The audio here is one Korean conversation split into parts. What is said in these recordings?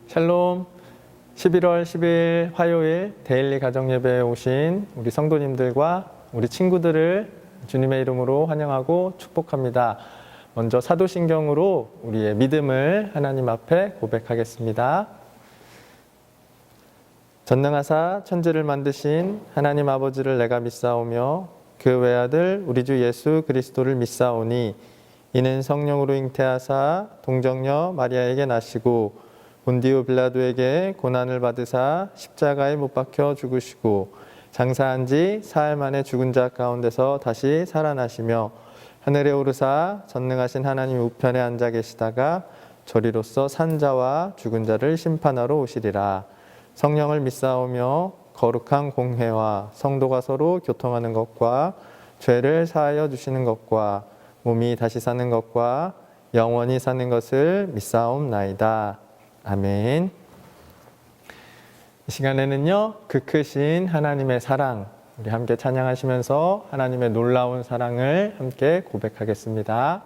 샬롬. 11월 10일 화요일 데일리 가정예배에 오신 우리 성도님들과 우리 친구들을 주님의 이름으로 환영하고 축복합니다. 먼저 사도신경으로 우리의 믿음을 하나님 앞에 고백하겠습니다. 전능하사 천지를 만드신 하나님 아버지를 내가 믿사오며 그 외아들 우리 주 예수 그리스도를 믿사오니 이는 성령으로 잉태하사 동정녀 마리아에게 나시고 본디오 빌라도에게 고난을 받으사 십자가에 못 박혀 죽으시고 장사한 지 사흘 만에 죽은 자 가운데서 다시 살아나시며 하늘에 오르사 전능하신 하나님 우편에 앉아 계시다가 저리로서 산 자와 죽은 자를 심판하러 오시리라. 성령을 믿사오며 거룩한 공회와 성도가 서로 교통하는 것과 죄를 사하여 주시는 것과 몸이 다시 사는 것과 영원히 사는 것을 믿사옵나이다. 아멘. 이 시간에는요, 그 크신 하나님의 사랑, 우리 함께 찬양하시면서 하나님의 놀라운 사랑을 함께 고백하겠습니다.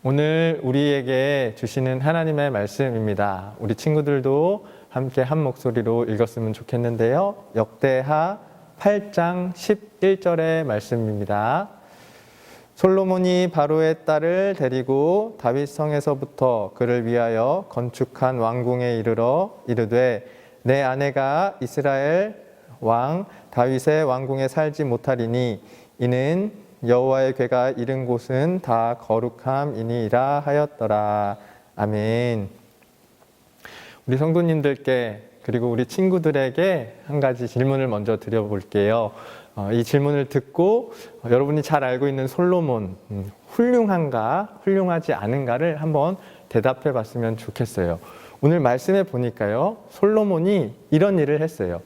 오늘 우리에게 주시는 하나님의 말씀입니다. 우리 친구들도 함께 한 목소리로 읽었으면 좋겠는데요. 역대하 8장 11절의 말씀입니다. 솔로몬이 바로의 딸을 데리고 다윗 성에서부터 그를 위하여 건축한 왕궁에 이르러 이르되 내 아내가 이스라엘 왕 다윗의 왕궁에 살지 못하리니 이는 여호와의 궤가 이른 곳은 다 거룩함이니이다 하였더라. 아멘. 우리 성도님들께 그리고 우리 친구들에게 한 가지 질문을 먼저 드려볼게요. 이 질문을 듣고 여러분이 잘 알고 있는 솔로몬, 훌륭한가, 훌륭하지 않은가를 한번 대답해 봤으면 좋겠어요. 오늘 말씀해 보니까요, 솔로몬이 이런 일을 했어요.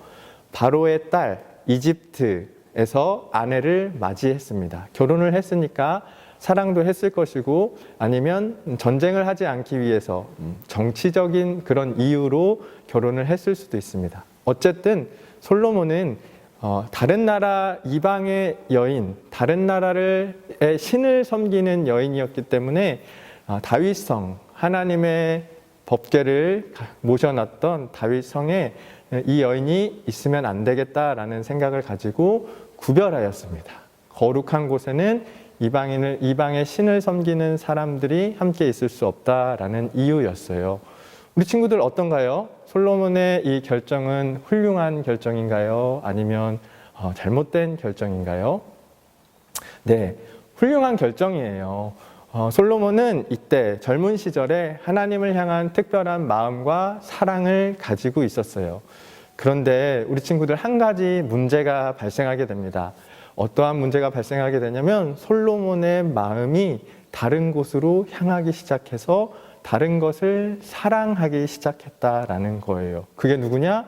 바로의 딸 이집트에서 아내를 맞이했습니다. 결혼을 했으니까 사랑도 했을 것이고, 아니면 전쟁을 하지 않기 위해서 정치적인 그런 이유로 결혼을 했을 수도 있습니다. 어쨌든 솔로몬은 다른 나라 이방의 여인, 다른 나라의 신을 섬기는 여인이었기 때문에 다윗성, 하나님의 법궤를 모셔놨던 다윗성에 이 여인이 있으면 안 되겠다라는 생각을 가지고 구별하였습니다. 거룩한 곳에는 이방의 신을 섬기는 사람들이 함께 있을 수 없다라는 이유였어요. 우리 친구들 어떤가요? 솔로몬의 이 결정은 훌륭한 결정인가요? 아니면 잘못된 결정인가요? 네, 훌륭한 결정이에요. 솔로몬은 이때 젊은 시절에 하나님을 향한 특별한 마음과 사랑을 가지고 있었어요. 그런데 우리 친구들 한 가지 문제가 발생하게 됩니다. 어떠한 문제가 발생하게 되냐면 솔로몬의 마음이 다른 곳으로 향하기 시작해서 다른 것을 사랑하기 시작했다라는 거예요. 그게 누구냐?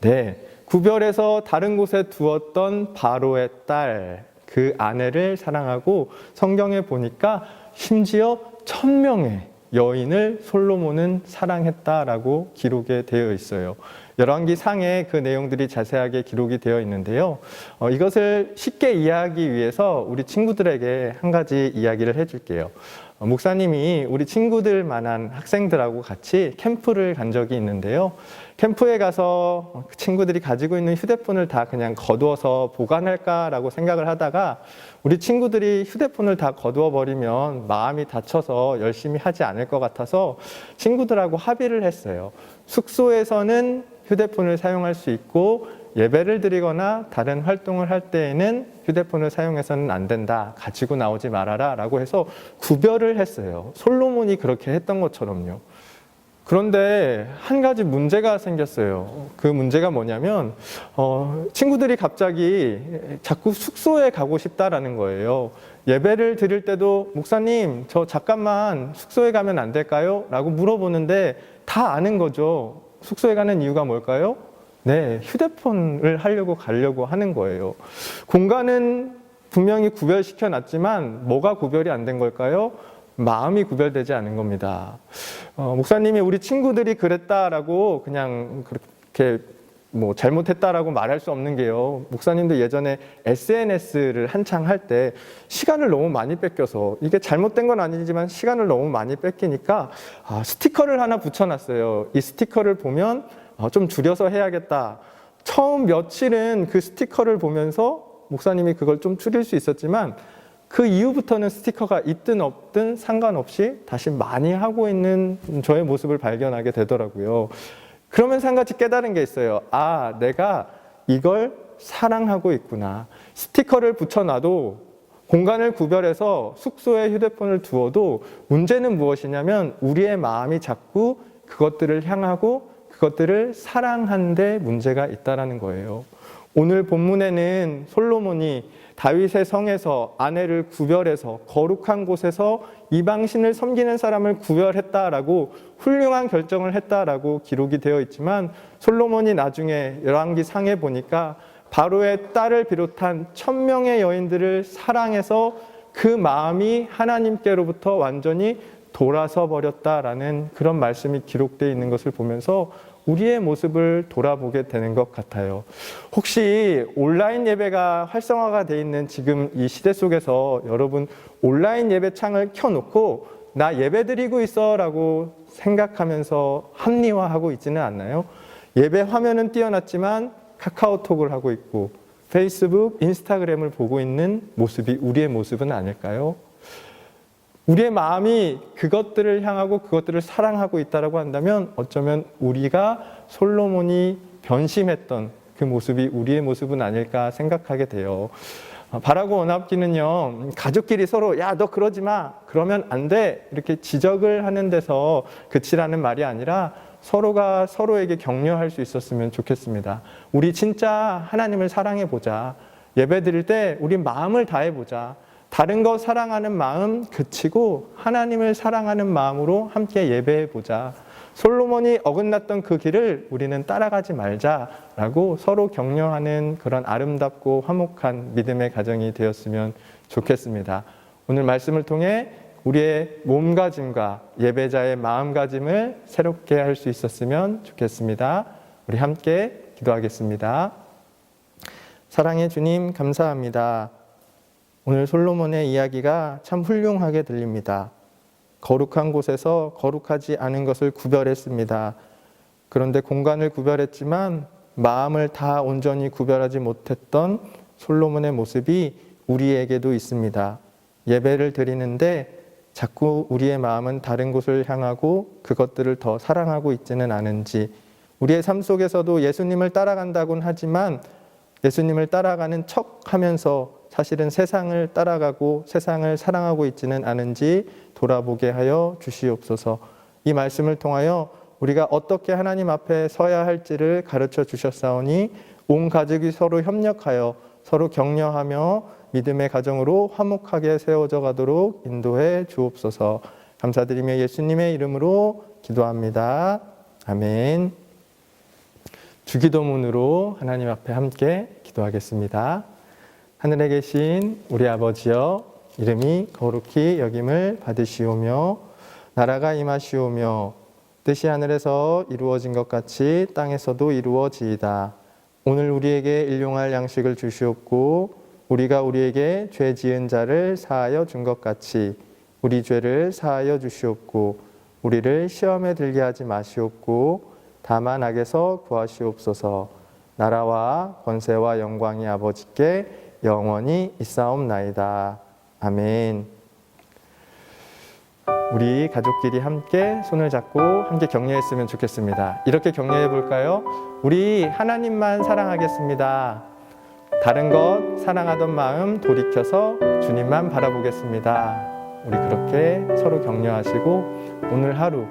네, 구별해서 다른 곳에 두었던 바로의 딸, 그 아내를 사랑하고, 성경에 보니까 심지어 1000명의 여인을 솔로몬은 사랑했다라고 기록이 되어 있어요. 열왕기 상에 그 내용들이 자세하게 기록이 되어 있는데요. 이것을 쉽게 이해하기 위해서 우리 친구들에게 한 가지 이야기를 해줄게요. 목사님이 우리 친구들만한 학생들하고 같이 캠프를 간 적이 있는데요. 캠프에 가서 친구들이 가지고 있는 휴대폰을 다 그냥 거두어서 보관할까라고 생각을 하다가 우리 친구들이 휴대폰을 다 거두어 버리면 마음이 다쳐서 열심히 하지 않을 것 같아서 친구들하고 합의를 했어요. 숙소에서는 휴대폰을 사용할 수 있고 예배를 드리거나 다른 활동을 할 때에는 휴대폰을 사용해서는 안 된다. 가지고 나오지 말아라 라고 해서 구별을 했어요. 솔로몬이 그렇게 했던 것처럼요. 그런데 한 가지 문제가 생겼어요. 그 문제가 뭐냐면 친구들이 갑자기 자꾸 숙소에 가고 싶다라는 거예요. 예배를 드릴 때도 목사님 저 잠깐만 숙소에 가면 안 될까요? 라고 물어보는데 다 아는 거죠. 숙소에 가는 이유가 뭘까요? 네, 휴대폰을 가려고 하는 거예요. 공간은 분명히 구별시켜 놨지만 뭐가 구별이 안 된 걸까요? 마음이 구별되지 않은 겁니다. 목사님이 우리 친구들이 그랬다라고 그냥 그렇게 잘못했다라고 말할 수 없는 게요. 목사님도 예전에 SNS를 한창 할 때 시간을 너무 많이 뺏겨서, 이게 잘못된 건 아니지만 시간을 너무 많이 뺏기니까 스티커를 하나 붙여놨어요. 이 스티커를 보면 좀 줄여서 해야겠다. 처음 며칠은 그 스티커를 보면서 목사님이 그걸 좀 줄일 수 있었지만 그 이후부터는 스티커가 있든 없든 상관없이 다시 많이 하고 있는 저의 모습을 발견하게 되더라고요. 그러면서 한 가지 깨달은 게 있어요. 내가 이걸 사랑하고 있구나. 스티커를 붙여놔도, 공간을 구별해서 숙소에 휴대폰을 두어도 문제는 무엇이냐면 우리의 마음이 자꾸 그것들을 향하고 그것들을 사랑한 데 문제가 있다는 거예요. 오늘 본문에는 솔로몬이 다윗의 성에서 아내를 구별해서 거룩한 곳에서 이방신을 섬기는 사람을 구별했다라고 훌륭한 결정을 했다라고 기록이 되어 있지만, 솔로몬이 나중에 열왕기 상에 보니까 바로의 딸을 비롯한 1000명의 여인들을 사랑해서 그 마음이 하나님께로부터 완전히 돌아서 버렸다라는 그런 말씀이 기록되어 있는 것을 보면서 우리의 모습을 돌아보게 되는 것 같아요. 혹시 온라인 예배가 활성화가 되어 있는 지금 이 시대 속에서 여러분 온라인 예배 창을 켜놓고 나 예배 드리고 있어 라고 생각하면서 합리화하고 있지는 않나요? 예배 화면은 띄워놨지만 카카오톡을 하고 있고 페이스북, 인스타그램을 보고 있는 모습이 우리의 모습은 아닐까요? 우리의 마음이 그것들을 향하고 그것들을 사랑하고 있다고 한다면 어쩌면 우리가 솔로몬이 변심했던 그 모습이 우리의 모습은 아닐까 생각하게 돼요. 바라고 원합기는요, 가족끼리 서로 야, 너 그러지 마, 그러면 안 돼, 이렇게 지적을 하는 데서 그치라는 말이 아니라 서로가 서로에게 격려할 수 있었으면 좋겠습니다. 우리 진짜 하나님을 사랑해 보자. 예배 드릴 때 우리 마음을 다해 보자. 다른 거 사랑하는 마음 그치고 하나님을 사랑하는 마음으로 함께 예배해 보자. 솔로몬이 어긋났던 그 길을 우리는 따라가지 말자라고 서로 격려하는 그런 아름답고 화목한 믿음의 가정이 되었으면 좋겠습니다. 오늘 말씀을 통해 우리의 몸가짐과 예배자의 마음가짐을 새롭게 할 수 있었으면 좋겠습니다. 우리 함께 기도하겠습니다. 사랑의 주님, 감사합니다. 오늘 솔로몬의 이야기가 참 훌륭하게 들립니다. 거룩한 곳에서 거룩하지 않은 것을 구별했습니다. 그런데 공간을 구별했지만 마음을 다 온전히 구별하지 못했던 솔로몬의 모습이 우리에게도 있습니다. 예배를 드리는데 자꾸 우리의 마음은 다른 곳을 향하고 그것들을 더 사랑하고 있지는 않은지, 우리의 삶 속에서도 예수님을 따라간다고는 하지만 예수님을 따라가는 척 하면서 사실은 세상을 따라가고 세상을 사랑하고 있지는 않은지 돌아보게 하여 주시옵소서. 이 말씀을 통하여 우리가 어떻게 하나님 앞에 서야 할지를 가르쳐 주셨사오니 온 가족이 서로 협력하여 서로 격려하며 믿음의 가정으로 화목하게 세워져 가도록 인도해 주옵소서. 감사드리며 예수님의 이름으로 기도합니다. 아멘. 주기도문으로 하나님 앞에 함께 기도하겠습니다. 하늘에 계신 우리 아버지여, 이름이 거룩히 여김을 받으시오며 나라가 임하시오며 뜻이 하늘에서 이루어진 것 같이 땅에서도 이루어지이다. 오늘 우리에게 일용할 양식을 주시옵고 우리가 우리에게 죄 지은 자를 사하여 준 것 같이 우리 죄를 사하여 주시옵고 우리를 시험에 들게 하지 마시옵고 다만 악에서 구하시옵소서. 나라와 권세와 영광이 아버지께 영원히 있사옵나이다. 아멘. 우리 가족끼리 함께 손을 잡고 함께 격려했으면 좋겠습니다. 이렇게 격려해 볼까요? 우리 하나님만 사랑하겠습니다. 다른 것 사랑하던 마음 돌이켜서 주님만 바라보겠습니다. 우리 그렇게 서로 격려하시고 오늘 하루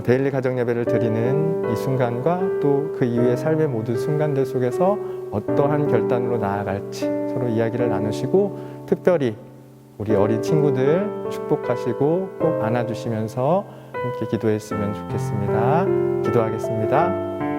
데일리 가정 예배를 드리는 이 순간과 또 그 이후의 삶의 모든 순간들 속에서 어떠한 결단으로 나아갈지 서로 이야기를 나누시고 특별히 우리 어린 친구들 축복하시고 꼭 안아주시면서 함께 기도했으면 좋겠습니다. 기도하겠습니다.